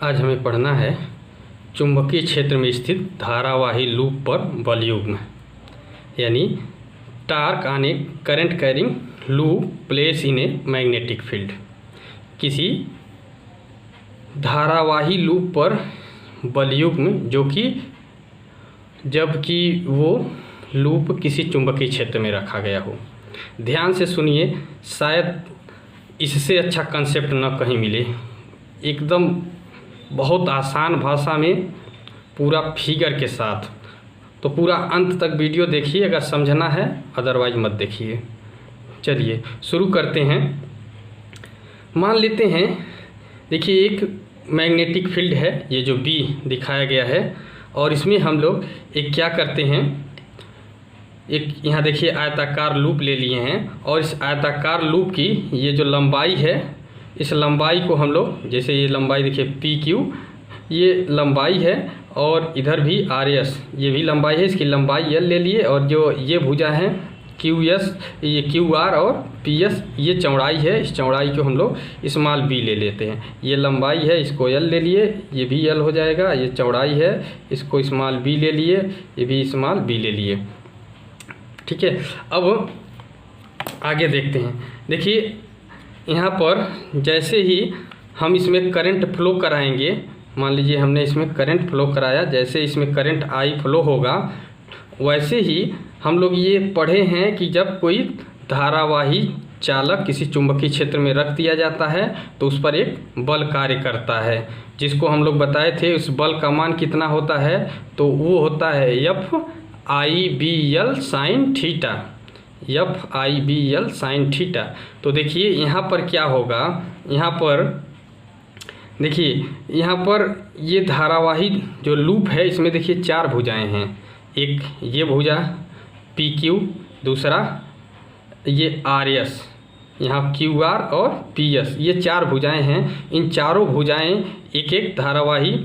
आज हमें पढ़ना है चुंबकीय क्षेत्र में स्थित धारावाही लूप पर बल युग्म, यानी torque on A current carrying loop place in a magnetic field. किसी धारावाही लूप पर बल युग्म जो कि जबकि वो लूप किसी चुंबकीय क्षेत्र में रखा गया हो। ध्यान से सुनिए, शायद इससे अच्छा कंसेप्ट न कहीं मिले। एकदम बहुत आसान भाषा में पूरा फिगर के साथ, तो पूरा अंत तक वीडियो देखिए अगर समझना है, अदरवाइज मत देखिए। चलिए शुरू करते हैं। मान लेते हैं, देखिए एक मैग्नेटिक फील्ड है, ये जो बी दिखाया गया है, और इसमें हम लोग एक क्या करते हैं, एक यहाँ देखिए आयताकार लूप ले लिए हैं, और इस आयताकार लूप की ये जो लंबाई है, इस लंबाई को हम लोग, जैसे ये लंबाई देखिए पी क्यू, ये लंबाई है, और इधर भी आर एस, ये भी लंबाई है, इसकी लंबाई एल ले लिए, और जो ये भुजा है क्यू एस, ये क्यू आर और पी एस, ये चौड़ाई है, इस चौड़ाई को हम लोग स्मॉल बी ले लेते हैं। ये लंबाई है, इसको एल ले लिए, ये भी एल हो जाएगा। ये चौड़ाई है, इसको स्मॉल बी ले लिए, ये भी स्मॉल बी ले लिए। ठीक है, अब आगे देखते हैं। देखिए यहाँ पर जैसे ही हम इसमें करंट फ्लो कराएंगे, मान लीजिए हमने इसमें करंट फ्लो कराया, जैसे इसमें करंट आई फ्लो होगा, वैसे ही हम लोग ये पढ़े हैं कि जब कोई धारावाही चालक किसी चुंबकीय क्षेत्र में रख दिया जाता है तो उस पर एक बल कार्य करता है, जिसको हम लोग बताए थे। उस बल का मान कितना होता है, तो वो होता है F I B L sine theta, F I B L sine theta. तो देखिए यहाँ पर क्या होगा, यहाँ पर देखिए यहाँ पर ये धारावाही जो लूप है, इसमें देखिए चार भुजाएं हैं। एक ये भुजा पी क्यू, दूसरा ये आर एस, यहाँ क्यू आर और पी एस, ये चार भुजाएं हैं। इन चारों भुजाएं एक एक धारावाही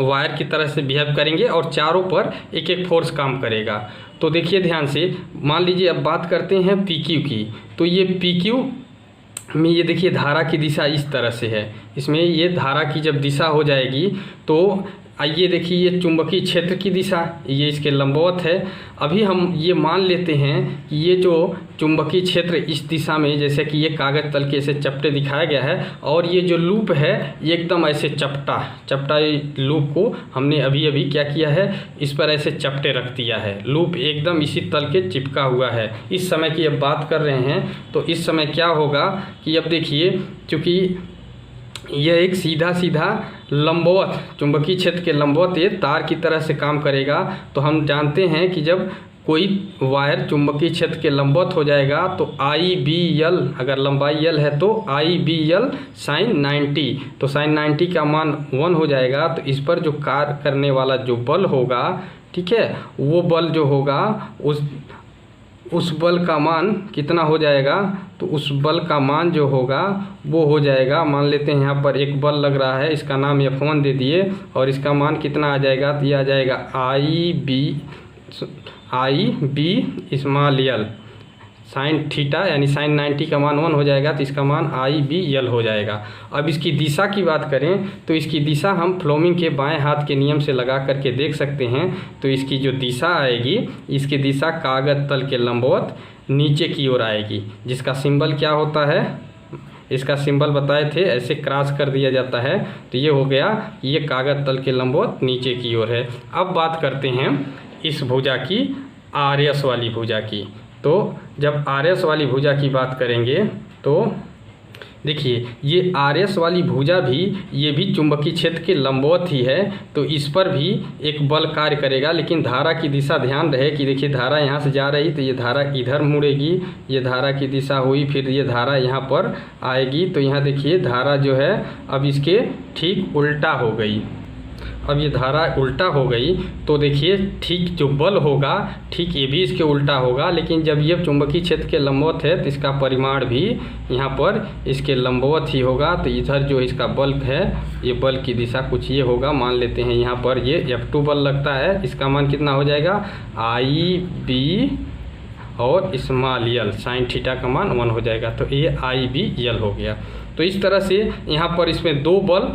वायर की तरह से बिहेव करेंगे और चारों पर एक एक फोर्स काम करेगा। तो देखिए ध्यान से, मान लीजिए अब बात करते हैं पी क्यू की। तो ये पी क्यू में ये देखिए धारा की दिशा इस तरह से है। इसमें ये धारा की जब दिशा हो जाएगी तो आइए देखिए ये चुंबकीय क्षेत्र की दिशा, ये इसके लंबवत है। अभी हम ये मान लेते हैं कि ये जो चुंबकीय क्षेत्र इस दिशा में, जैसे कि ये कागज़ तल के ऐसे चपटे दिखाया गया है, और ये जो लूप है ये एकदम ऐसे चपटा लूप को हमने अभी अभी क्या किया है, इस पर ऐसे चपटे रख दिया है। लूप एकदम इसी तल के चिपका हुआ है। इस समय की अब बात कर रहे हैं, तो इस समय क्या होगा कि अब देखिए, चूँकि यह एक सीधा लंबवत चुंबकीय क्षेत्र के लंबवत ये तार की तरह से काम करेगा, तो हम जानते हैं कि जब कोई वायर चुंबकीय क्षेत्र के लंबवत हो जाएगा तो आई बी एल, अगर लंबाई एल है तो आई बी एल साइन 90, तो साइन 90 का मान 1 हो जाएगा। तो इस पर जो कार्य करने वाला जो बल होगा, ठीक है, वो बल जो होगा उस बल का मान कितना हो जाएगा, तो उस बल का मान जो होगा वो हो जाएगा, मान लेते हैं यहाँ पर एक बल लग रहा है, इसका नाम F1 दे दिए, और इसका मान कितना आ जाएगा, तो ये आ जाएगा I B small l sine theta, यानी साइन 90 का मान 1 हो जाएगा, तो इसका मान आई बी एल हो जाएगा। अब इसकी दिशा की बात करें तो इसकी दिशा हम फ्लोमिंग के बाएं हाथ के नियम से लगा करके देख सकते हैं। तो इसकी जो दिशा आएगी, इसकी दिशा कागज तल के लंबवत नीचे की ओर आएगी, जिसका सिंबल क्या होता है, इसका सिंबल बताए थे, ऐसे क्रॉस कर दिया जाता है। तो ये हो गया, ये कागज तल के लंबवत नीचे की ओर है। अब बात करते हैं इस भुजा की, आर एस वाली भुजा की। तो जब आर एस वाली भुजा की बात करेंगे तो देखिए ये आर एस वाली भुजा भी, ये भी चुंबकीय क्षेत्र के लंबवत ही है, तो इस पर भी एक बल कार्य करेगा। लेकिन धारा की दिशा ध्यान रहे कि देखिए धारा यहाँ से जा रही, तो ये धारा इधर मुड़ेगी, ये धारा की दिशा हुई, फिर ये धारा यहाँ पर आएगी। तो यहाँ देखिए धारा जो है अब इसके ठीक उल्टा हो गई। अब ये धारा उल्टा हो गई, तो देखिए ठीक जो बल होगा, ठीक ये भी इसके उल्टा होगा। लेकिन जब ये चुंबकीय क्षेत्र के लंबवत है तो इसका परिमाण भी यहाँ पर इसके लंबवत ही होगा। तो इधर जो इसका बल है, ये बल की दिशा कुछ ये होगा, मान लेते हैं यहाँ पर ये F2 बल लगता है, इसका मान कितना हो जाएगा, आई बी और स्मॉल एल साइन थीटा का मान 1 हो जाएगा। तो ये आई बी एल हो गया। तो इस तरह से यहाँ पर इसमें दो बल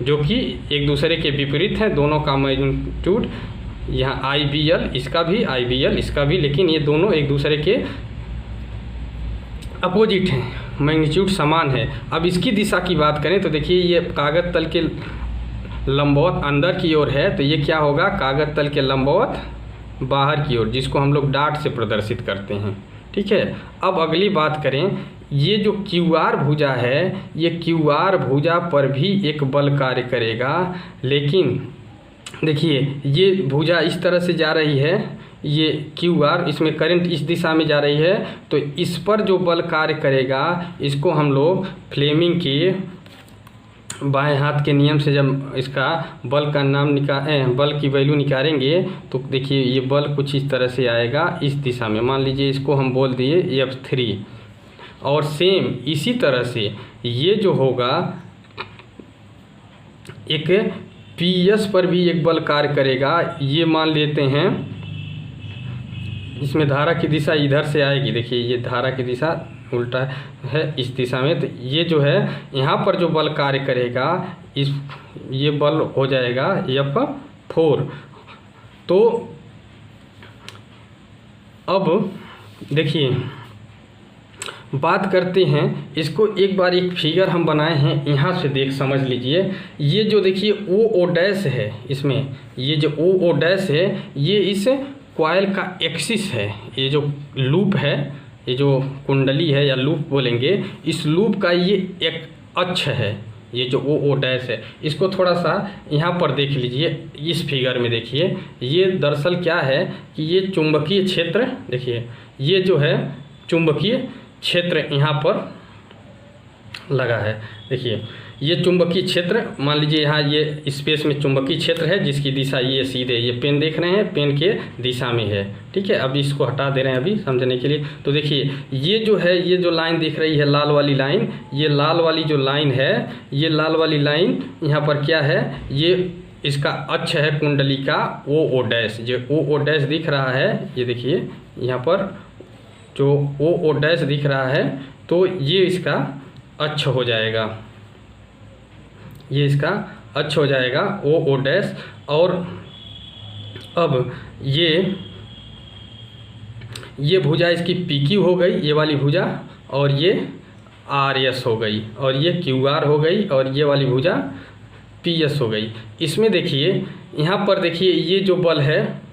जो कि एक दूसरे के विपरीत हैं, दोनों का मैग्नीट्यूड यहाँ IBL इसका भी, IBL इसका भी, लेकिन ये दोनों एक दूसरे के अपोजिट हैं, मैग्नीट्यूड समान है। अब इसकी दिशा की बात करें तो देखिए ये कागज तल के लंबवत अंदर की ओर है, तो ये क्या होगा, कागज तल के लंबवत बाहर की ओर, जिसको हम लोग डॉट से प्रदर्शित करते हैं। ठीक है, अब अगली बात करें, ये जो QR भुजा है, ये QR भुजा पर भी एक बल कार्य करेगा, लेकिन देखिए ये भुजा इस तरह से जा रही है, ये QR, इसमें करंट इस दिशा में जा रही है, तो इस पर जो बल कार्य करेगा इसको हम लोग फ्लेमिंग के बाएं हाथ के नियम से जब इसका बल का नाम बल की वैल्यू निकालेंगे तो देखिए ये बल कुछ इस तरह से आएगा, इस दिशा में। मान लीजिए इसको हम बोल दिए F3, और सेम इसी तरह से ये जो होगा एक PS पर भी एक बल कार्य करेगा। ये मान लेते हैं इसमें धारा की दिशा इधर से आएगी, देखिए ये धारा की दिशा उल्टा है इस दिशा में, तो ये जो है यहाँ पर जो बल कार्य करेगा ये बल हो जाएगा F4। तो अब देखिए बात करते हैं इसको, एक बार एक फिगर हम बनाए हैं, यहाँ से समझ लीजिए। ये जो देखिए OO डैश है, इसमें ये जो OO डैश है ये इस कॉइल का एक्सिस है, ये जो लूप है, ये जो कुंडली है या लूप बोलेंगे, इस लूप का ये एक अक्ष है, ये जो OO डैश है। इसको थोड़ा सा यहाँ पर देख लीजिए, इस फिगर में देखिए, ये दरअसल क्या है कि ये चुंबकीय क्षेत्र, देखिए ये जो है चुंबकीय क्षेत्र यहाँ पर लगा है। देखिए ये चुंबकीय क्षेत्र, मान लीजिए यहाँ ये स्पेस में चुंबकीय क्षेत्र है जिसकी दिशा ये सीधे, ये पेन देख रहे हैं, पेन के दिशा में है। ठीक है, अब इसको हटा दे रहे हैं अभी समझने के लिए। तो देखिए ये जो है, ये जो लाइन दिख रही है लाल वाली लाइन, ये लाल वाली जो लाइन है, ये लाल वाली लाइन यहाँ पर क्या है, ये इसका अक्ष है कुंडली का OO डैश। जो OO डैश दिख रहा है, ये देखिए यहाँ पर जो OO डैश दिख रहा है, तो ये इसका अक्ष हो जाएगा, ये इसका अक्ष हो जाएगा OO डैश। और अब ये भुजा इसकी PQ हो गई, ये वाली भुजा, और ये RS हो गई, और ये QR हो गई, और ये वाली भुजा PS हो गई। इसमें देखिए यहाँ पर देखिए ये जो बल है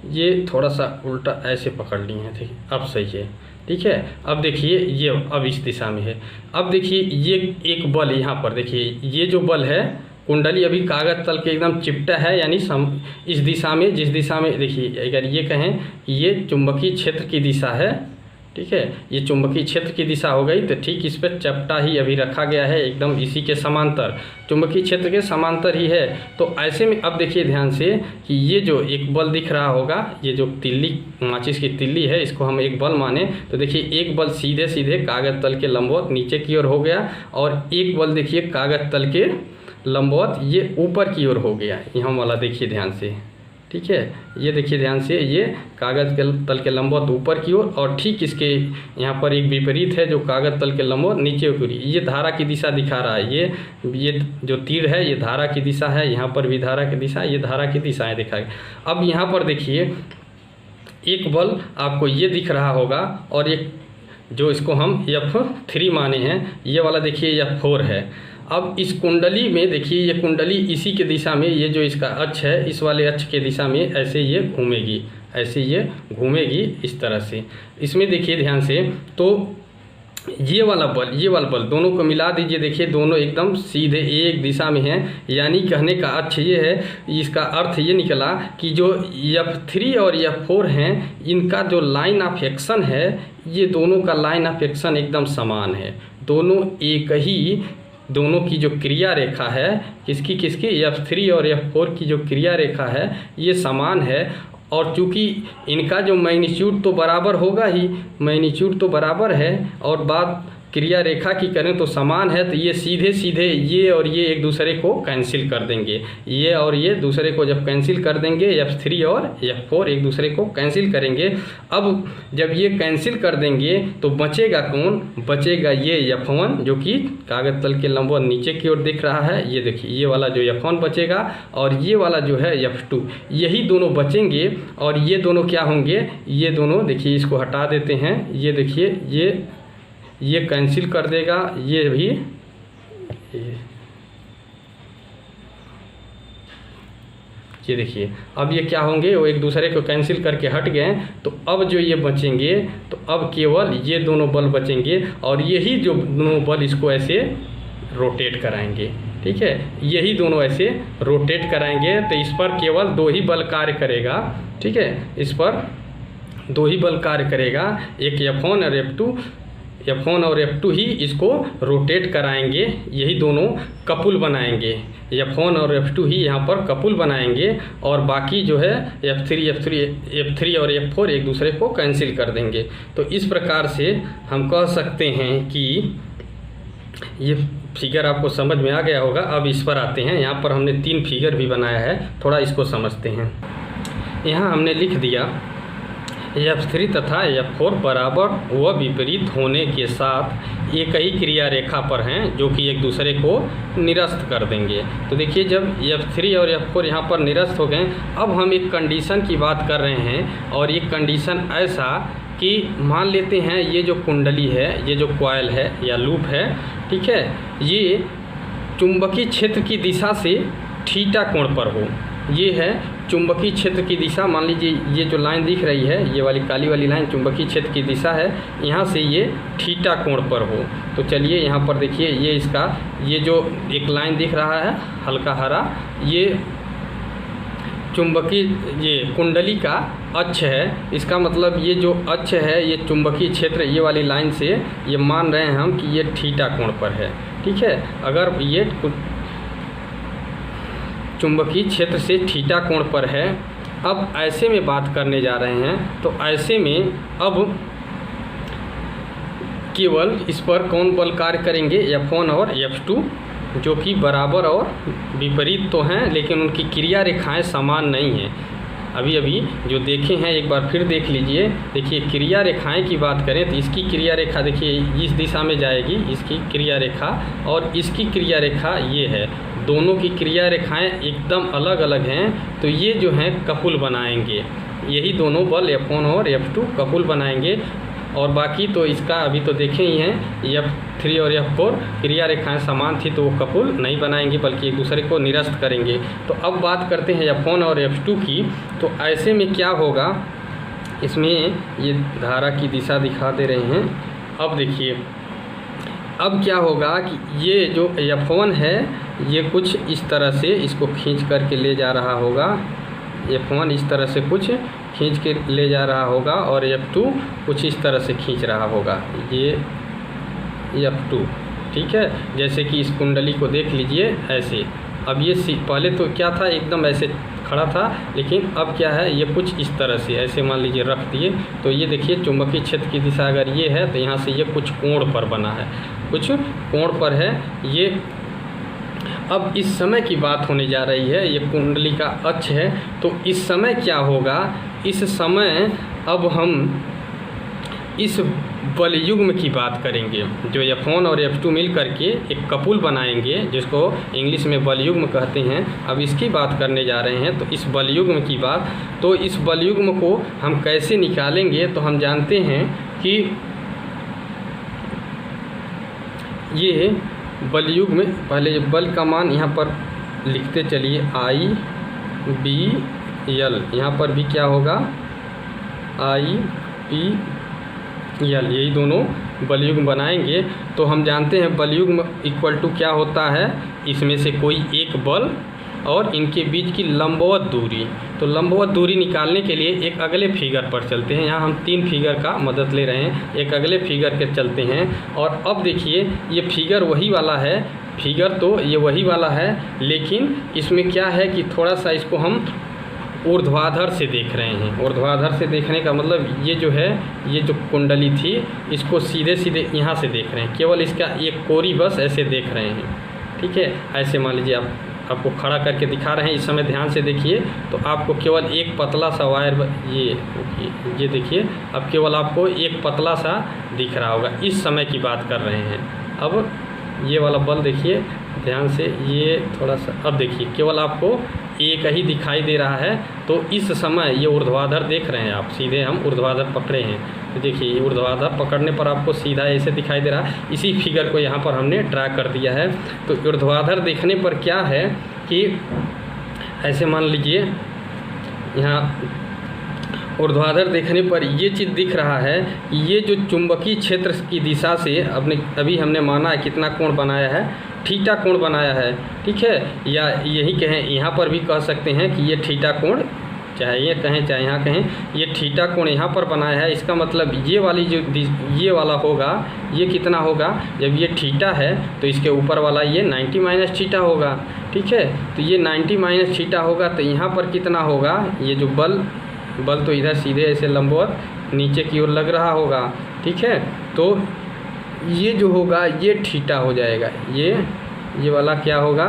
ये थोड़ा सा उल्टा ऐसे पकड़ लिए हैं, ठीक, अब सही है। ठीक है, अब देखिए ये अब इस दिशा में है। अब देखिए ये एक बल यहाँ पर देखिए, ये जो बल है, कुंडली अभी कागज तल के एकदम चिपटा है, यानी इस दिशा में, जिस दिशा में देखिए, अगर ये कहें ये चुंबकीय क्षेत्र की दिशा है, ठीक है, ये चुंबकीय क्षेत्र की दिशा हो गई, तो ठीक इस पर चपटा ही अभी रखा गया है, एकदम इसी के समांतर, चुंबकीय क्षेत्र के समांतर ही है। तो ऐसे में अब देखिए ध्यान से कि ये जो एक बल दिख रहा होगा, ये जो तिल्ली, माचिस की तिल्ली है, इसको हम एक बल माने, तो देखिए एक बल सीधे सीधे कागज तल के लंबवत नीचे की ओर हो गया, और एक बल देखिए कागज तल के लंबवत ये ऊपर की ओर हो गया, यहाँ वाला देखिए ध्यान से। ठीक है, ये देखिए ध्यान से, ये कागज के तल के लंबवत ऊपर की ओर, और ठीक इसके यहाँ पर एक विपरीत है जो कागज तल के लंबवत नीचे की ओर। ये धारा की दिशा दिखा रहा है, ये जो तीर है ये धारा की दिशा है, यहाँ पर भी धारा की दिशा, ये धारा की दिशाएं दिखाई। अब यहाँ पर देखिए एक बल आपको ये दिख रहा होगा, और एक जो इसको हम F3 माने हैं, ये वाला देखिए F4 है। अब इस कुंडली में देखिए, ये कुंडली इसी के दिशा में, ये जो इसका अक्ष है, इस वाले अक्ष के दिशा में ऐसे ये घूमेगी, ऐसे ये घूमेगी इस तरह से। इसमें देखिए ध्यान से, तो ये वाला बल दोनों को मिला दीजिए, देखिए दोनों एकदम सीधे एक दिशा में हैं, यानी कहने का अर्थ ये है, इसका अर्थ ये निकला कि जो F3 और F4 हैं, इनका जो लाइन ऑफ एक्शन है, ये दोनों का लाइन ऑफ एक्शन एकदम समान है, दोनों एक ही, दोनों की जो क्रिया रेखा है, किसकी F3 और F4 की जो क्रिया रेखा है ये समान है। और चूँकि इनका जो मैग्नीट्यूड तो बराबर होगा ही, मैग्नीट्यूड तो बराबर है, और बात क्रिया रेखा की करें तो समान है, तो ये सीधे सीधे ये और ये एक दूसरे को कैंसिल कर देंगे। ये और ये दूसरे को जब कैंसिल कर देंगे, F3 और F4 एक दूसरे को कैंसिल करेंगे। अब जब ये कैंसिल कर देंगे तो बचेगा कौन? बचेगा ये F1 जो कि कागज तल के लंबवत नीचे की ओर दिख रहा है। ये देखिए ये वाला जो F1 बचेगा और ये वाला जो है F2, यही दोनों बचेंगे। और ये दोनों क्या होंगे? ये दोनों देखिए, इसको हटा देते हैं। ये देखिए ये कैंसिल कर देगा, ये भी ये देखिए अब ये क्या होंगे? वो एक दूसरे को कैंसिल करके हट गए। तो अब जो ये बचेंगे, तो अब केवल ये दोनों बल बचेंगे और यही जो दोनों बल इसको ऐसे रोटेट कराएंगे। ठीक है, यही दोनों ऐसे रोटेट कराएंगे। तो इस पर केवल दो ही बल कार्य करेगा। ठीक है, इस पर दो ही बल कार्य करेगा, एक F1 और F2। F1 और F2 ही इसको रोटेट कराएंगे, यही दोनों कपुल बनाएंगे। F1 और F2 ही यहाँ पर कपुल बनाएंगे और बाकी जो है F3 और F4 एक दूसरे को कैंसिल कर देंगे। तो इस प्रकार से हम कह सकते हैं कि ये फिगर आपको समझ में आ गया होगा। अब इस पर आते हैं। यहाँ पर हमने 3 फिगर भी बनाया है, थोड़ा इसको समझते हैं। यहाँ हमने लिख दिया F3 तथा F4 बराबर व विपरीत होने के साथ एक ही क्रिया रेखा पर हैं, जो कि एक दूसरे को निरस्त कर देंगे। तो देखिए जब F3 और F4 यहाँ पर निरस्त हो गए, अब हम एक कंडीशन की बात कर रहे हैं। और ये कंडीशन ऐसा कि मान लेते हैं ये जो कुंडली है, ये जो कॉइल है या लूप है, ठीक है, ये चुंबकीय क्षेत्र की दिशा से थीटा कोण पर हो। ये है चुंबकीय क्षेत्र की दिशा। मान लीजिए ये जो लाइन दिख रही है, ये वाली काली वाली लाइन चुंबकीय क्षेत्र की दिशा है, यहाँ से ये थीटा कोण पर हो। तो चलिए यहाँ पर देखिए ये इसका ये जो एक लाइन दिख रहा है हल्का हरा, ये चुंबकीय ये कुंडली का अक्ष है। इसका मतलब ये जो अक्ष है, ये चुंबकीय क्षेत्र ये वाली लाइन से ये मान रहे हैं हम कि ये थीटा कोण पर है। ठीक है, अगर ये चुंबकीय क्षेत्र से थीटा कोण पर है। अब ऐसे में बात करने जा रहे हैं, तो ऐसे में अब केवल इस पर कौन बल कार्य करेंगे? F1 और F2, जो कि बराबर और विपरीत तो हैं, लेकिन उनकी क्रिया रेखाएं समान नहीं हैं। अभी जो देखे हैं एक बार फिर देख लीजिए। देखिए क्रिया रेखाएं की बात करें तो इसकी क्रिया रेखा देखिए इस दिशा में जाएगी, इसकी क्रिया रेखा, और इसकी क्रिया रेखा ये है। दोनों की क्रिया रेखाएं एकदम अलग अलग हैं। तो ये जो हैं कपुल बनाएंगे, यही दोनों बल F1 और F2 कपुल बनाएंगे। और बाकी तो इसका अभी तो देखे ही हैं, F3 और F4 क्रिया रेखाएं समान थी तो वो कपुल नहीं बनाएंगे, बल्कि एक दूसरे को निरस्त करेंगे। तो अब बात करते हैं F1 और F2 की। तो ऐसे में क्या होगा? इसमें ये धारा की दिशा दिखा दे रहे हैं। अब देखिए अब क्या होगा कि ये जो F1 है ये कुछ इस तरह से इसको खींच करके ले जा रहा होगा। F1 इस तरह से कुछ खींच के ले जा रहा होगा और F2 कुछ इस तरह से खींच रहा होगा, ये F2। ठीक है, जैसे कि इस कुंडली को देख लीजिए ऐसे। अब ये पहले तो क्या था, एकदम ऐसे खड़ा था, लेकिन अब क्या है, ये कुछ इस तरह से ऐसे मान लीजिए रख दिए। तो ये देखिए चुंबकीय क्षेत्र की दिशा अगर ये है तो यहाँ से ये कुछ कोण पर बना है, कुछ कोण पर है ये। अब इस समय की बात होने जा रही है, ये कुंडली का अक्ष है। तो इस समय क्या होगा? इस समय अब हम इस बलयुग्म की बात करेंगे, जो F1 और F2 मिल करके एक कपुल बनाएंगे, जिसको इंग्लिश में बलयुग्म कहते हैं। अब इसकी बात करने जा रहे हैं। तो इस बलयुग्म की बात, तो इस बलयुग्म को हम कैसे निकालेंगे? तो हम जानते हैं कि ये बलयुग्म में पहले बल का मान यहाँ पर लिखते चलिए IBL। यहाँ पर भी क्या होगा? IPL। यही दोनों बलयुग्म बनाएंगे। तो हम जानते हैं बलयुग्म इक्वल टू क्या होता है? इसमें से कोई एक बल और इनके बीच की लंबवत दूरी। तो लंबवत दूरी निकालने के लिए एक अगले फिगर पर चलते हैं। यहाँ हम 3 फिगर का मदद ले रहे हैं, एक अगले फिगर के चलते हैं। और अब देखिए ये फिगर वही वाला है, फिगर तो ये वही वाला है, लेकिन इसमें क्या है कि थोड़ा सा इसको हम ऊर्ध्वाधर से देख रहे हैं। ऊर्ध्वाधर से देखने का मतलब ये जो है, ये जो कुंडली थी इसको सीधे सीधे यहाँ से देख रहे हैं, केवल इसका एक कोरी बस ऐसे देख रहे हैं। ठीक है, ऐसे मान लीजिए आपको खड़ा करके दिखा रहे हैं, इस समय ध्यान से देखिए तो आपको केवल एक पतला सा वायर, ये देखिए, अब केवल आपको एक पतला सा दिख रहा होगा। इस समय की बात कर रहे हैं। अब ये वाला बल देखिए ध्यान से, ये थोड़ा सा, अब देखिए केवल आपको एक ही दिखाई दे रहा है। तो इस समय ये ऊर्ध्वाधर देख रहे हैं आप, सीधे हम ऊर्ध्वाधर पकड़े हैं तो देखिए ये ऊर्ध्वाधर पकड़ने पर आपको सीधा ऐसे दिखाई दे रहा है। इसी फिगर को यहाँ पर हमने ड्रा कर दिया है। तो ऊर्ध्वाधर देखने पर क्या है कि ऐसे मान लीजिए यहाँ ऊर्ध्वाधर देखने पर ये चीज़ दिख रहा है कि ये जो चुंबकीय क्षेत्र की दिशा से अभी हमने माना है कितना कोण बनाया है, थीटा कोण बनाया है। ठीक है, या यही कहें, यहाँ पर भी कह सकते हैं कि ये थीटा कोण, चाहे ये कहें चाहे यहाँ कहें, ये थीटा कोण यहाँ पर बनाया है। इसका मतलब ये वाली जो ये वाला होगा, ये कितना होगा, जब ये थीटा है तो इसके ऊपर वाला ये 90 माइनस थीटा होगा। ठीक है, तो ये 90 माइनस थीटा होगा तो यहाँ पर कितना होगा, ये जो बल तो इधर सीधे ऐसे लंबवत नीचे की ओर लग रहा होगा। ठीक है, तो ये जो होगा ये थीटा हो जाएगा, ये वाला क्या होगा,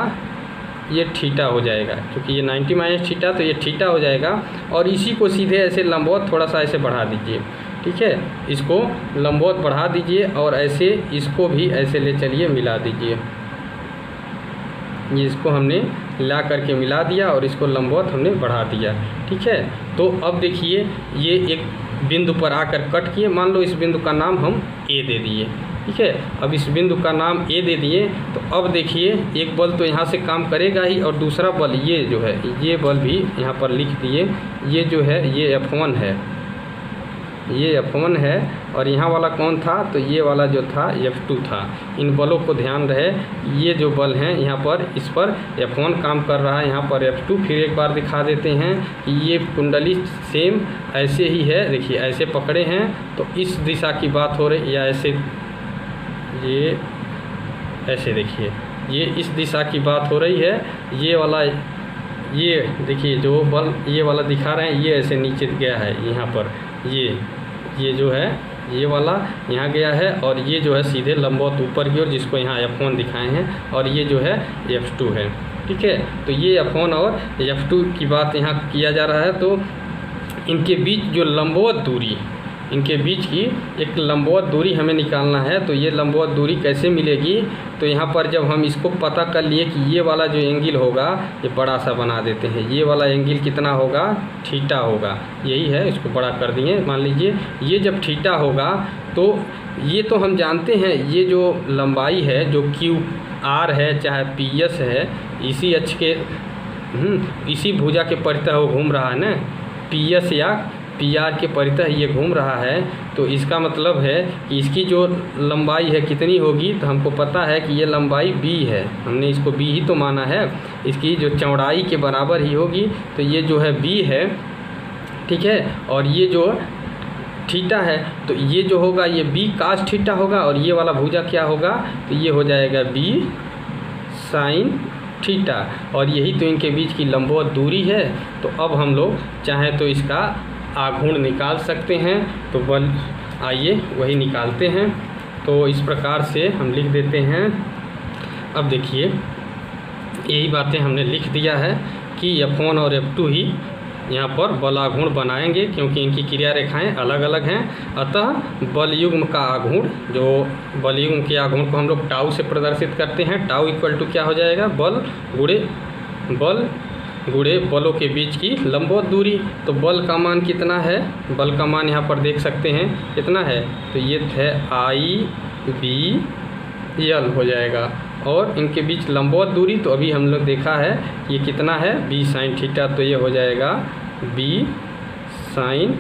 ये थीटा हो जाएगा, क्योंकि ये 90 माइनस थीटा तो ये थीटा हो जाएगा। और इसी को सीधे ऐसे लंबवत थोड़ा सा ऐसे बढ़ा दीजिए। ठीक है, इसको लंबवत बढ़ा दीजिए और ऐसे इसको भी ऐसे ले चलिए, मिला दीजिए। ये इसको हमने ला करके मिला दिया और इसको लंबवत हमने बढ़ा दिया। ठीक है, तो अब देखिए ये एक बिंदु पर आकर कट किए, मान लो इस बिंदु का नाम हम ए दे दिए। ठीक है, अब इस बिंदु का नाम ए दे दिए तो अब देखिए एक बल तो यहाँ से काम करेगा ही, और दूसरा बल ये जो है, ये बल भी यहाँ पर लिख दिए, ये जो है ये F1 है, ये F1 है। और यहाँ वाला कौन था, तो ये वाला जो था F2 था। इन बलों को ध्यान रहे, ये जो बल हैं यहाँ पर, इस पर F1 काम कर रहा है, यहाँ पर F2। फिर एक बार दिखा देते हैं कि ये कुंडली सेम ऐसे ही है, देखिए ऐसे पकड़े हैं तो इस दिशा की बात हो रही, या ऐसे ये ऐसे देखिए ये इस दिशा की बात हो रही है। ये वाला, ये देखिए जो बल ये वाला दिखा रहे हैं, ये ऐसे नीचे गया है यहाँ पर, ये जो है ये वाला यहाँ गया है, और ये जो है सीधे लंबवत ऊपर की ओर, जिसको यहाँ F1 दिखाए हैं, और ये जो है F2 है। ठीक है, तो ये F1 और F2 की बात यहाँ किया जा रहा है। तो इनके बीच जो लंबवत दूरी, इनके बीच की एक लंबवत दूरी हमें निकालना है। तो ये लंबवत दूरी कैसे मिलेगी, तो यहाँ पर जब हम इसको पता कर लिए कि ये वाला जो एंगल होगा, ये बड़ा सा बना देते हैं, ये वाला एंगल कितना होगा, थीटा होगा, यही है, इसको बड़ा कर दिए। मान लीजिए ये जब थीटा होगा तो ये तो हम जानते हैं, ये जो लंबाई है जो QR है चाहे PS है, इसी अक्ष के इसी भुजा के परितः वो घूम रहा है ना, PS या PR के परितः ये घूम रहा है। तो इसका मतलब है कि इसकी जो लंबाई है कितनी होगी, तो हमको पता है कि ये लंबाई B है, हमने इसको B ही तो माना है, इसकी जो चौड़ाई के बराबर ही होगी। तो ये जो है B है। ठीक है, और ये जो थीटा है तो ये जो होगा ये B cos थीटा होगा, और ये वाला भुजा क्या होगा, तो ये हो जाएगा B sin थीटा। और यही तो इनके बीच की लंबवत दूरी है। तो अब हम लोग चाहें तो इसका आघूर्ण निकाल सकते हैं। तो बल आइए वही निकालते हैं। तो इस प्रकार से हम लिख देते हैं। अब देखिए यही बातें हमने लिख दिया है कि F1 और F2 ही यहाँ पर बल आघूर्ण बनाएंगे, क्योंकि इनकी क्रिया रेखाएं अलग अलग हैं। अतः बल युग्म का आघूर्ण, जो बल युग्म के आघूर्ण को हम लोग टाउ से प्रदर्शित करते हैं। टाउ इक्वल टू क्या हो जाएगा, बल गुणे बलों के बीच की लंबवत दूरी। तो बल का मान कितना है, बल का मान यहाँ पर देख सकते हैं कितना है, तो ये है IBL हो जाएगा। और इनके बीच लंबवत दूरी तो अभी हम लोग देखा है ये कितना है, B sin थीटा, तो ये हो जाएगा B sin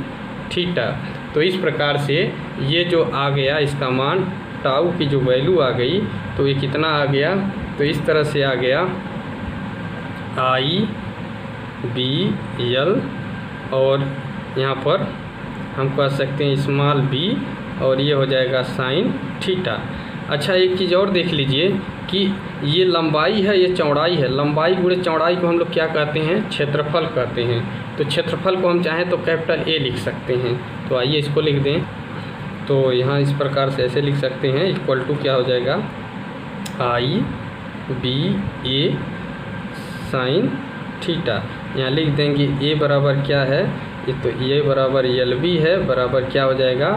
थीटा। तो इस प्रकार से ये जो आ गया इसका मान, टाउ की जो वैल्यू आ गई, तो ये कितना आ गया, तो इस तरह से आ गया IBL, और यहाँ पर हम कह सकते हैं स्मॉल b, और ये हो जाएगा साइन थीटा। अच्छा एक चीज़ और देख लीजिए कि ये लंबाई है, ये चौड़ाई है। लंबाई गुणे चौड़ाई को हम लोग क्या कहते हैं? क्षेत्रफल कहते हैं। तो क्षेत्रफल को हम चाहें तो कैपिटल ए लिख सकते हैं। तो आइए इसको लिख दें। तो यहाँ इस प्रकार से ऐसे लिख सकते हैं, इक्वल टू क्या हो जाएगा? I B A sine theta. यहाँ लिख देंगे ए बराबर क्या है? ये तो ए बराबर एल बी है, बराबर क्या हो जाएगा?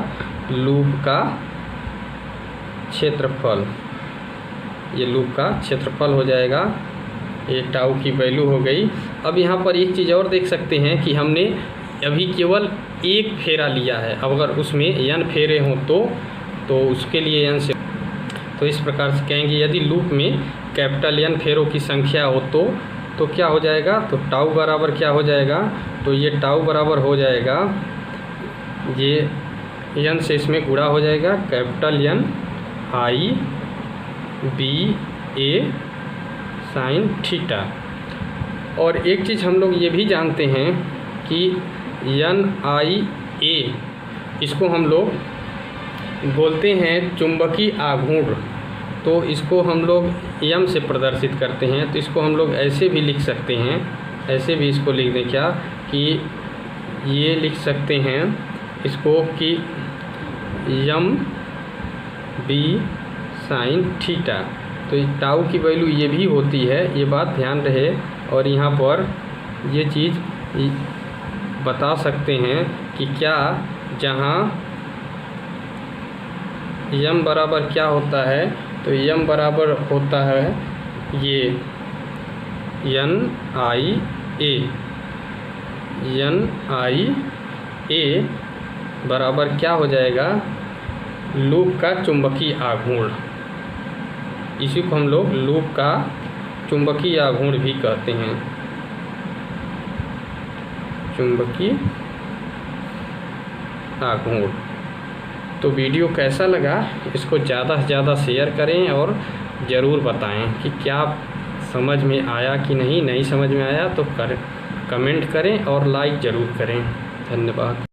लूप का क्षेत्रफल। ये लूप का क्षेत्रफल हो जाएगा। ये टाउ की वैल्यू हो गई। अब यहाँ पर एक चीज़ और देख सकते हैं कि हमने अभी केवल एक फेरा लिया है। अब अगर उसमें n फेरे हों तो उसके लिए n से, तो इस प्रकार से कहेंगे यदि लूप में कैपिटल N फेरों की संख्या हो तो क्या हो जाएगा? तो टाउ बराबर क्या हो जाएगा? तो ये टाउ बराबर हो जाएगा, ये n से इसमें गुणा हो जाएगा, कैपिटल N आई बी ए साइन थीटा। और एक चीज़ हम लोग ये भी जानते हैं कि एन आई ए, इसको हम लोग बोलते हैं चुंबकीय आघूर्ण। तो इसको हम लोग एम से प्रदर्शित करते हैं। तो इसको हम लोग ऐसे भी लिख सकते हैं, ऐसे भी इसको लिख दें क्या कि ये लिख सकते हैं इसको कि एम बी साइन थीटा। तो टाउ की वैल्यू ये भी होती है, ये बात ध्यान रहे। और यहाँ पर ये चीज़ बता सकते हैं कि क्या जहाँ यम बराबर क्या होता है? तो यम बराबर होता है ये एन आई ए बराबर क्या हो जाएगा? लूप का चुंबकीय आघूर्ण। इसी को हम लोग लूप का चुंबकीय आघूर्ण भी कहते हैं, चुंबकीय आघूर्ण। तो वीडियो कैसा लगा? इसको ज़्यादा से ज़्यादा शेयर करें और ज़रूर बताएं कि क्या समझ में आया कि नहीं समझ में आया तो कमेंट करें और लाइक ज़रूर करें। धन्यवाद।